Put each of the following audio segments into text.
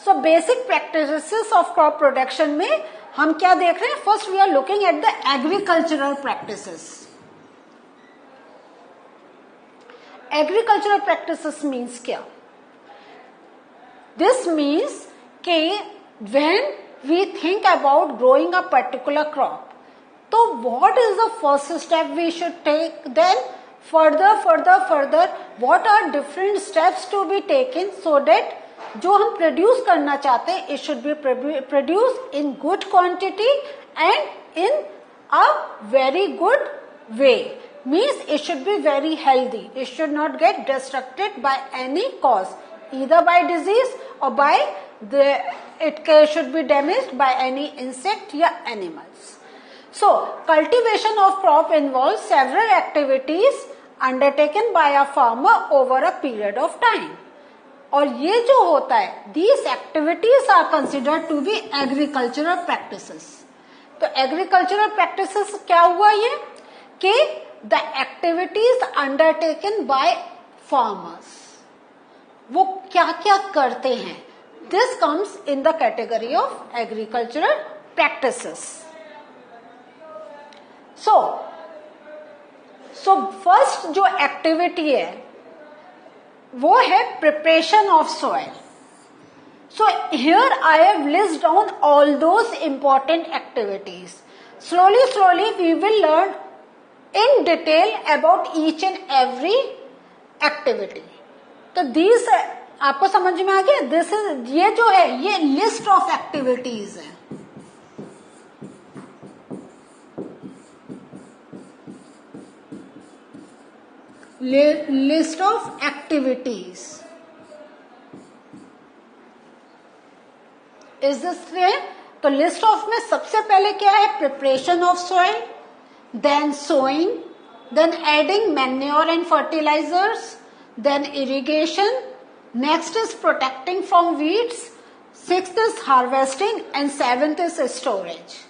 So basic practices of crop production में हम क्या देख रहे हैं? First we are looking at the agricultural practices. Agricultural practices means क्या? दिस मीन्स कि when we think about growing a particular crop, तो what is the first step we should take? Then further what are different steps to be taken so that जो हम produce करना चाहते हैं it should be produced in good quantity and in a very good way. Means it should be very healthy. It should not get destructed by any cause, either by disease or by it should be damaged by any insect या animals. So, cultivation of crop involves several activities undertaken by a farmer over a period of time. और ये जो होता है, these activities are considered to be agricultural practices. तो agricultural practices क्या हुआ ये? कि the activities undertaken by farmers. वो क्या क्या करते हैं? This comes in the category of agricultural practices. So first जो एक्टिविटी है वो है preparation of soil. So here I have list down all those important activities. Slowly we will learn in detail about each and every activity. तो this आपको समझ में आ गया? This is ये जो है ये लिस्ट ऑफ एक्टिविटीज है. List of activities is this clear? तो लिस्ट ऑफ में सबसे पहले क्या है? Preparation of soil, then sowing, then adding manure and fertilisers, then irrigation, next is protecting from weeds, sixth is harvesting and seventh is storage.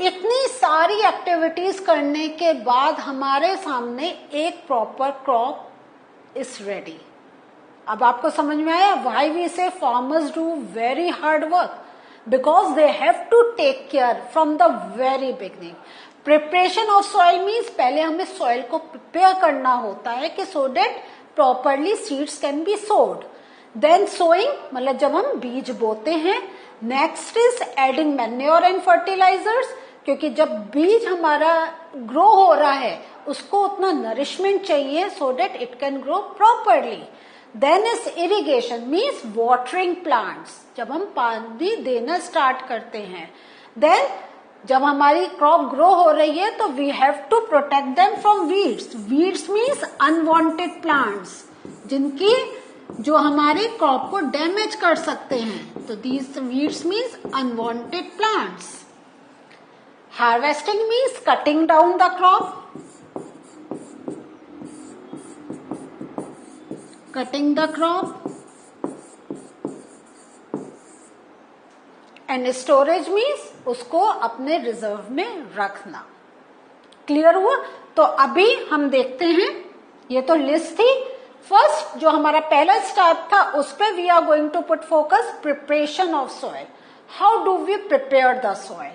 इतनी सारी activities करने के बाद हमारे सामने एक प्रॉपर क्रॉप इज रेडी. अब आपको समझ में आया why we say farmers do very hard work? Because they have to take care from the very beginning. Preparation of soil means पहले हमें सॉइल को प्रिपेयर करना होता है कि so that properly seeds can be sowed. Then sowing मतलब जब हम बीज बोते हैं. Next is adding manure and fertilizers, क्योंकि जब बीज हमारा ग्रो हो रहा है उसको उतना नरिशमेंट चाहिए so that it can grow properly. Then is irrigation means watering plants, जब हम पानी देना स्टार्ट करते हैं. देन जब हमारी क्रॉप ग्रो हो रही है तो we have to protect them from weeds. Weeds means unwanted plants, जिनकी जो हमारे क्रॉप को डैमेज कर सकते हैं. तो these weeds means unwanted plants. Harvesting means cutting down the crop. Cutting the crop. And storage means उसको अपने रिजर्व में रखना. क्लियर हुआ? तो अभी हम देखते हैं, ये तो लिस्ट थी. फर्स्ट जो हमारा पहला स्टेप था उस पे we are going to put focus preparation of soil. How do we prepare the soil?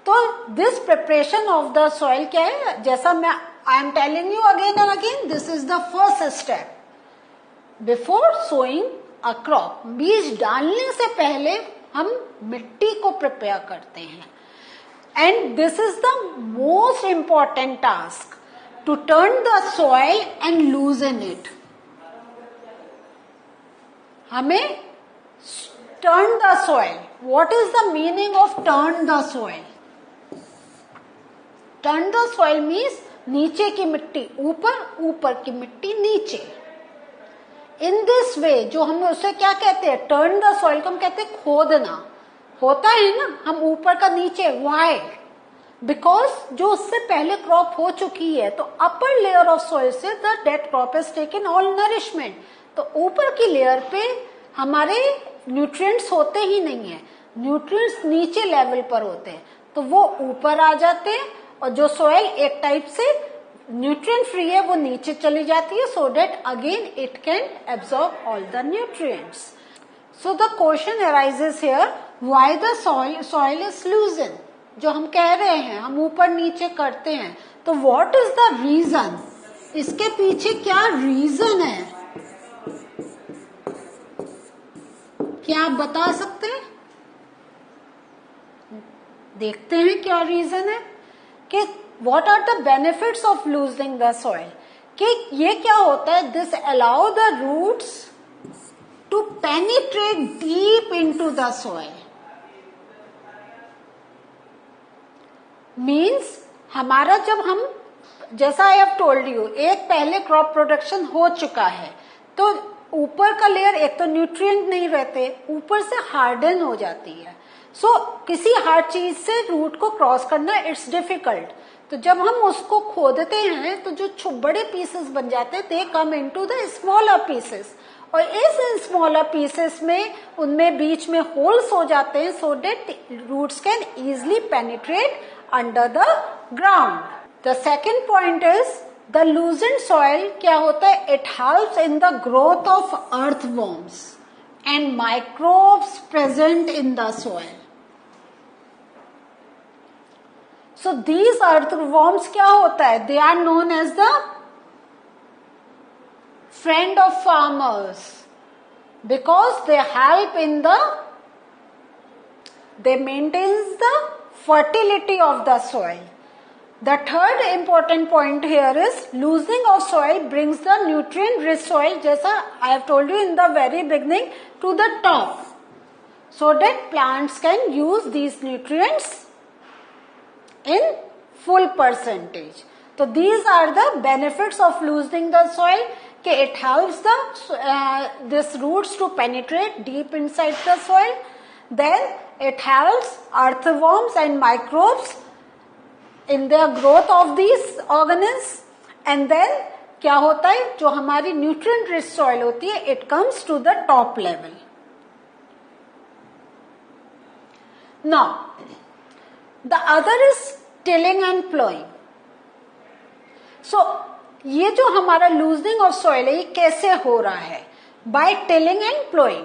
तो this preparation of the soil क्या है? जैसा मैं I am telling you again and again, this is the first step before sowing a crop. बीज डालने से पहले हम मिट्टी को प्रिपेयर करते हैं. And this is the most important task, to turn the soil and loosen it. हमें turn the soil. What is the meaning of turn the soil? Turn the soil means नीचे की मिट्टी ऊपर, ऊपर की मिट्टी नीचे. इन दिस वे जो हम उसे क्या कहते हैं? टर्न द सॉइल को हम कहते हैं खोदना. होता है ना, हम ऊपर का नीचे. व्हाई? बिकॉज जो उससे पहले क्रॉप हो चुकी है तो अपर लेयर ऑफ सॉइल से the dead crop is taken all nourishment. तो ऊपर की लेयर पे हमारे न्यूट्रिएंट्स होते ही नहीं है. न्यूट्रिएंट्स नीचे लेवल पर होते हैं तो वो ऊपर आ जाते हैं, और जो सॉइल एक टाइप से न्यूट्रिएंट फ्री है वो नीचे चली जाती है, so that again it can absorb all the nutrients. So the question arises here, why the soil is loosened? जो हम कह रहे हैं, हम ऊपर नीचे करते हैं, तो what is the reason? इसके पीछे क्या रीजन है? क्या आप बता सकते हैं? देखते हैं क्या रीजन है कि what are the benefits of loosening the soil? कि ये क्या होता है? This allow the roots to penetrate deep into the soil. Means हमारा जब हम, जैसा आई हैव टोल्ड यू, एक पहले क्रॉप प्रोडक्शन हो चुका है, तो ऊपर का लेयर एक तो न्यूट्रिएंट नहीं रहते, ऊपर से हार्डन हो जाती है. सो किसी हार्ड चीज से रूट को क्रॉस करना इट्स डिफिकल्ट. तो जब हम उसको खोदते हैं तो जो बड़े पीसेस बन जाते हैं, they come into the smaller pieces, और इस स्मॉलर पीसेस में उनमें बीच में होल्स हो जाते हैं, so that roots can easily penetrate under the ground. The second point is the loosened soil क्या होता है? It helps in the growth of earthworms and microbes present in the soil. So these earthworms क्या होता है? They are known as the friend of farmers because they help in they maintain the fertility of the soil. The third important point here is loosening of soil brings the nutrient rich soil, जैसा I have told you in the very beginning, to the top, so that plants can use these nutrients in full percentage. So these are the benefits of loosening the soil. कि it helps this roots to penetrate deep inside the soil. Then it helps earthworms and microbes in their growth of these organisms. And then क्या होता है? जो हमारी nutrient rich soil होती है, it comes to the top level. Now the other is tilling and plowing. So ये जो हमारा loosening of soil है, ये कैसे हो रहा है? By tilling and plowing.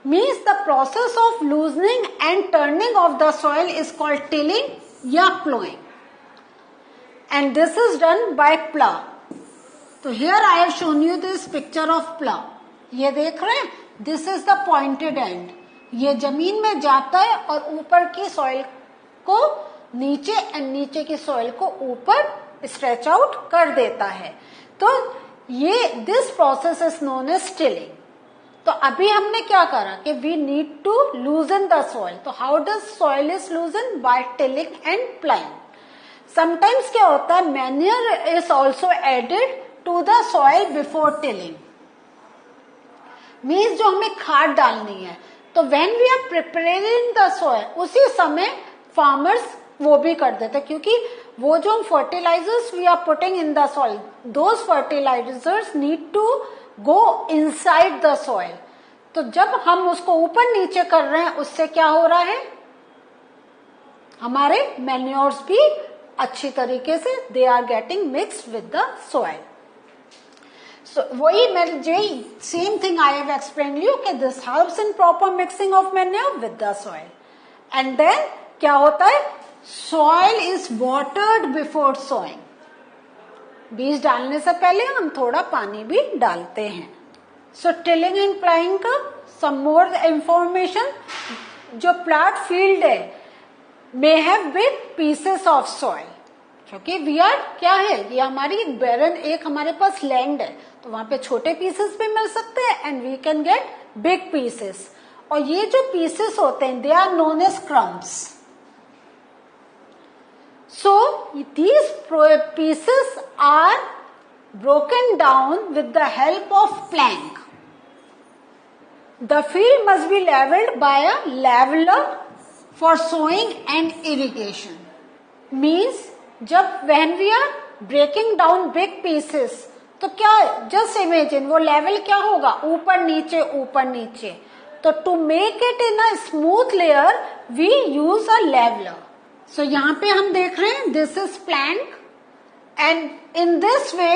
Means the process of loosening and turning of the soil is called tilling या plowing. And this is done by plow. So here I have shown you this picture of plow. ये देख रहे हैं? This is the pointed end. ये जमीन में जाता है और ऊपर की सॉइल को नीचे एंड नीचे की सॉइल को ऊपर स्ट्रेच आउट कर देता है. तो ये this process is known as tilling. तो अभी हमने क्या करा कि we need to loosen the soil. तो how does soil is loosen? By tilling and ploughing. Sometimes क्या होता है? Manure is also added to the soil before tilling. Means जो हमें खाद डालनी है, तो when we are preparing the soil, उसी समय फार्मर्स वो भी कर देते, क्योंकि वो जो हम fertilisers we are putting in the soil, those fertilisers need to go inside the soil. तो जब हम उसको ऊपर नीचे कर रहे हैं, उससे क्या हो रहा है? हमारे मैन्योर्स भी अच्छी तरीके से they are getting mixed with the soil. So, वही same thing I have explained you कि this helps in proper mixing of manure with the soil. And then क्या होता है? Soil is watered before sowing. बीज डालने से पहले हम थोड़ा पानी भी डालते हैं. So tilling and ploughing का some more information. जो plot field है may have big pieces of soil. क्योंकि वी आर क्या है? ये हमारी एक बैरन, एक हमारे पास लैंड है, तो वहां पे छोटे पीसेस भी मिल सकते हैं and we can get big pieces. और ये जो पीसेस होते हैं, they are known as crumbs. So these pieces are broken down with the help of plank. The field must be levelled by a leveller for sowing and irrigation. Means जब when we are breaking down big pieces, तो क्या, just imagine वो level क्या होगा? ऊपर नीचे ऊपर नीचे. तो to make it in a smooth layer we use a leveler. So यहाँ पे हम देख रहे हैं this is plank and in this way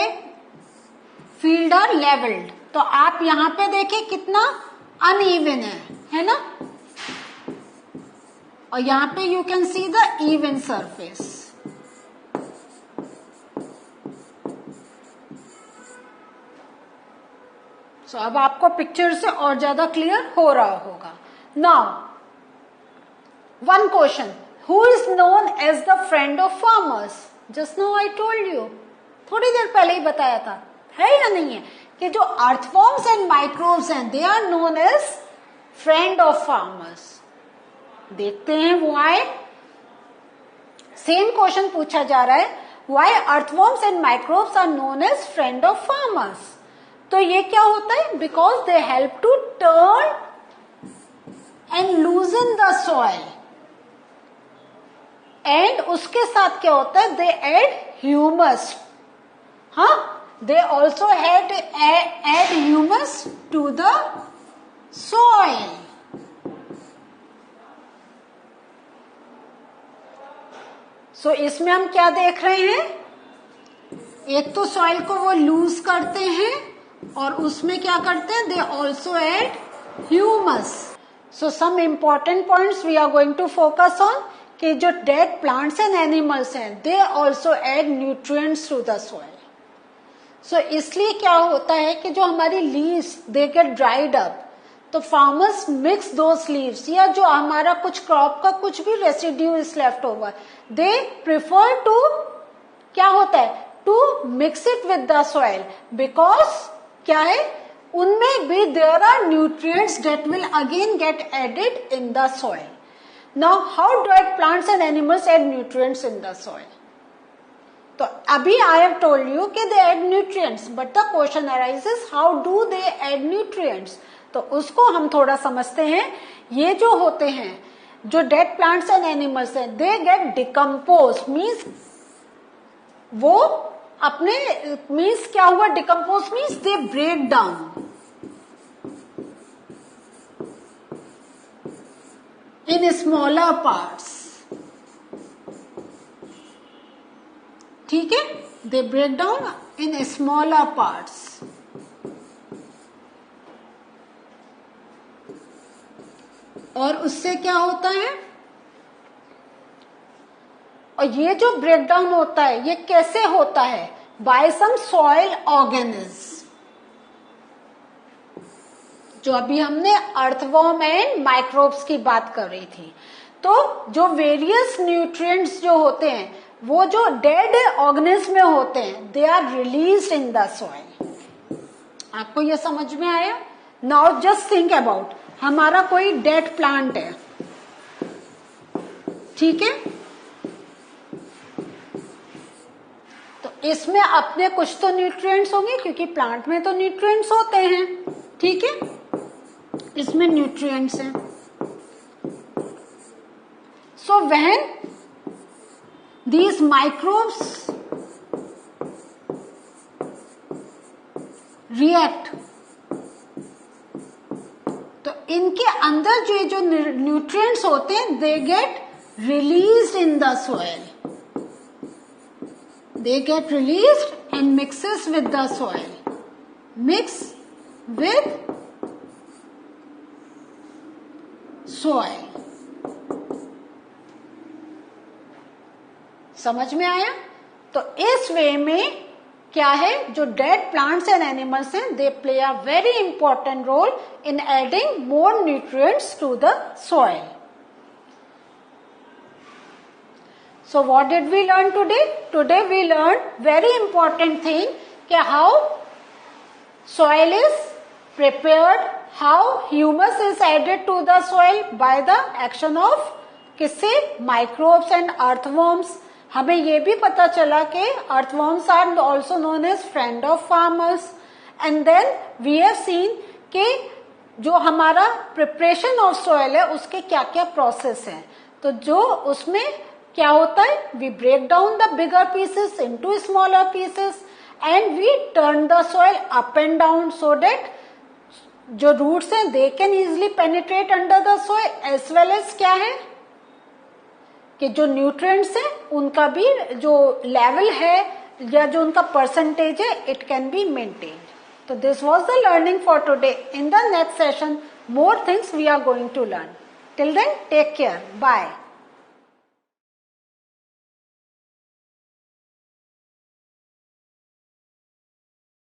field are levelled. तो आप यहाँ पे देखिए कितना अनइवन है ना, और यहां पे you can see the even surface. So अब आपको पिक्चर से और ज्यादा क्लियर हो रहा होगा। Now one question, who is known as the friend of farmers? Just now I told you, थोड़ी देर पहले ही बताया था, है या नहीं है, कि जो अर्थवॉर्म्स एंड माइक्रोब्स हैं they are known as friend of farmers. देखते हैं व्हाई, सेम क्वेश्चन पूछा जा रहा है, why earthworms and microbes are known as friend of farmers. तो ये क्या होता है, because they help to turn and loosen the soil, and उसके साथ क्या होता है, दे एड ह्यूमस। हाँ, they also add humus to the soil. So इसमें हम क्या देख रहे हैं, एक तो सॉइल को वो लूज करते हैं और उसमें क्या करते हैं, they also add humus. So some important points we are going to focus on, कि जो डेड प्लांट्स एंड एनिमल्स हैं they also add nutrients to the soil. So इसलिए क्या होता है कि जो हमारी leaves they get dried up, तो फार्मर्स मिक्स दोस लीव्स, या जो हमारा कुछ क्रॉप का कुछ भी residue is left over, they prefer to, क्या होता है, to mix it with the soil, because क्या है, उनमें भी there are nutrients that will again get added in the soil. Now how dead plants and animals add nutrients in the soil? तो अभी I have told you कि they add nutrients, but the question arises how do they add nutrients. तो उसको हम थोड़ा समझते हैं। ये जो होते हैं, जो डेड प्लांट्स एंड एनिमल्स हैं, दे गेट डिकम्पोज, मीन्स वो अपने, मीन्स क्या हुआ, decompose means they break down in smaller parts. ठीक है, they break down in smaller parts. और उससे क्या होता है, और ये जो ब्रेकडाउन होता है ये कैसे होता है, बाय सम सॉइल ऑर्गेनिज्म। जो अभी हमने अर्थवॉर्म एंड माइक्रोब्स की बात कर रही थी, तो जो वेरियस न्यूट्रिएंट्स जो होते हैं वो जो डेड ऑर्गेनिज्म में होते हैं, they are released in the soil. आपको ये समझ में आया? नाउ जस्ट थिंक अबाउट, हमारा कोई डेड प्लांट है, ठीक है, तो इसमें अपने कुछ तो न्यूट्रिएंट्स होंगे, क्योंकि प्लांट में तो न्यूट्रिएंट्स होते हैं, ठीक है, इसमें न्यूट्रिएंट्स हैं। So when these microbes react, तो इनके अंदर जो न्यूट्रिएंट्स होते हैं they get released in the soil, they get released and mixes with the soil, mix with soil। समझ में आया? तो इस वे में क्या है, जो डेड प्लांट्स एंड एनिमल्स हैं they play a very important role in adding more nutrients to the soil. So what did we learn today? Today we learned very important thing कि how soil is prepared, how humus is added to the soil by the action of किससे, microbes and earthworms। हमें ये भी पता चला कि earthworms are also known as friend of farmers, and then we have seen कि जो हमारा preparation of soil है उसके क्या क्या process है। तो जो उसमें क्या होता है, we break down the bigger pieces into smaller pieces and we turn the soil up and down so that जो roots हैं they can easily penetrate under the soil, as well as क्या है कि जो nutrients हैं उनका भी जो level है या जो उनका percentage है it can be maintained। तो this was the learning for today. In the next session more things we are going to learn. Till then, take care. Bye.